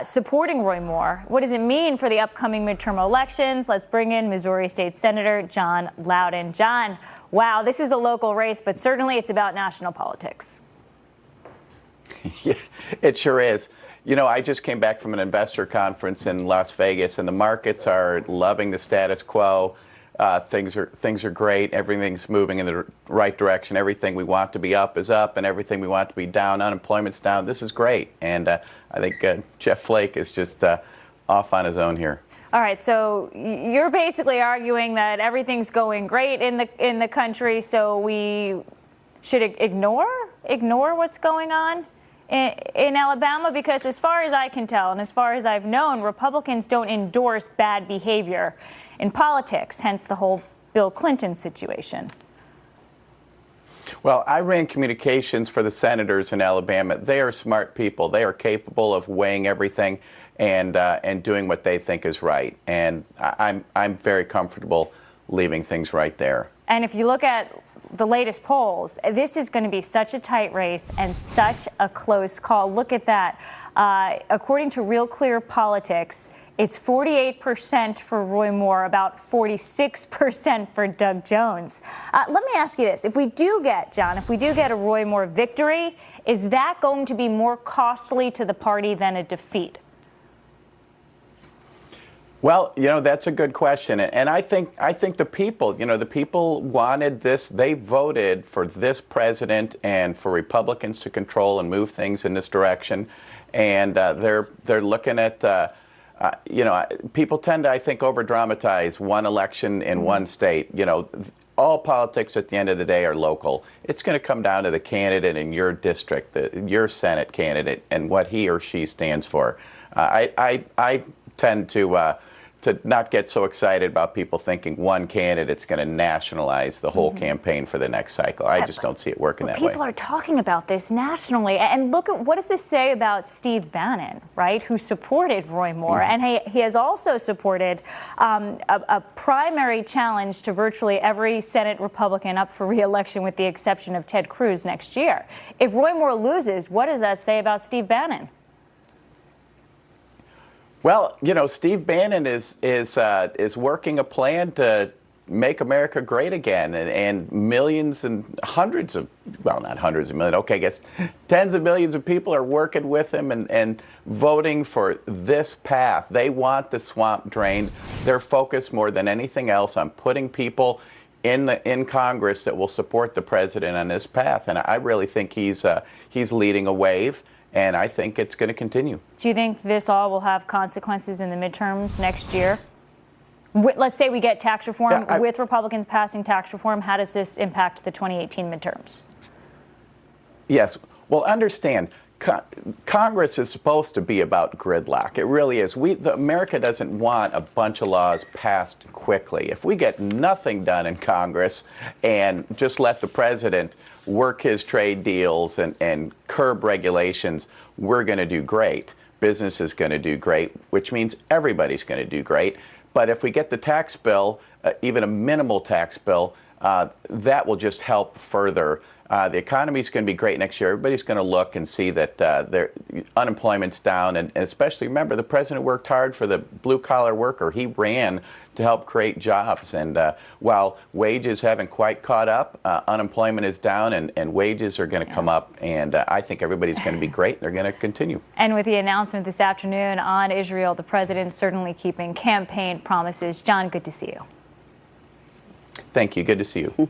supporting Roy Moore. What does it mean for the upcoming midterm elections? Let's bring in Missouri State Senator John Loudon. John, wow, this is a local race, but certainly it's about national politics. Yeah, it sure is. You know, I just came back from an investor conference in Las Vegas, and the markets are loving the status quo. Things are great. Everything's moving in the right direction. Everything we want to be up is up, and everything we want to be down, unemployment's down. This is great, and I think Jeff Flake is just off on his own here. All right, so you're basically arguing that everything's going great in the country, so we should ignore what's going on in Alabama, because as far as I can tell and as far as I've known, Republicans don't endorse bad behavior in politics, hence the whole Bill Clinton situation. Well, I ran communications for the senators in Alabama. They are smart people. They are capable of weighing everything and doing what they think is right. And I'm very comfortable leaving things right there. And if you look at the latest polls, this is going to be such a tight race and such a close call. Look at that. According to Real Clear Politics, it's 48% for Roy Moore, about 46% for Doug Jones. Let me ask you this. If we do get a Roy Moore victory, is that going to be more costly to the party than a defeat? Well, you know, that's a good question. And I think the people, you know, the people wanted this. They voted for this president and for Republicans to control and move things in this direction. And they're looking at, you know, people tend to, I think, over-dramatize one election in one state. You know, all politics at the end of the day are local. It's going to come down to the candidate in your district, your Senate candidate, and what he or she stands for. I tend to not get so excited about people thinking one candidate's going to nationalize the whole campaign for the next cycle. I just don't see it working that way. People are talking about this nationally. And look at, what does this say about Steve Bannon, right, who supported Roy Moore? And he has also supported a primary challenge to virtually every Senate Republican up for re-election, with the exception of Ted Cruz next year. If Roy Moore loses, what does that say about Steve Bannon? Well, you know, Steve Bannon is working a plan to make America great again, and millions and hundreds of, well, not hundreds of millions, okay, I guess tens of millions of people are working with him and voting for this path. They want the swamp drained. They're focused more than anything else on putting people in Congress that will support the president on this path, and I really think he's leading a wave. And I think it's going to continue. Do you think this all will have consequences in the midterms next year? Let's say we get tax reform, with Republicans passing tax reform. How does this impact the 2018 midterms? Yes. Well, understand, Congress is supposed to be about gridlock. It really is. America doesn't want a bunch of laws passed quickly. If we get nothing done in Congress and just let the president work his trade deals and curb regulations, we're going to do great. Business is going to do great, which means everybody's going to do great. But if we get the tax bill, even a minimal tax bill, that will just help further. The economy is going to be great next year. Everybody's going to look and see that unemployment's down. And especially, remember, the president worked hard for the blue-collar worker. He ran to help create jobs. And while wages haven't quite caught up, unemployment is down, and wages are going to come up. And I think everybody's going to be great. They're going to continue. And with the announcement this afternoon on Israel, the president's certainly keeping campaign promises. John, good to see you. Thank you. Good to see you.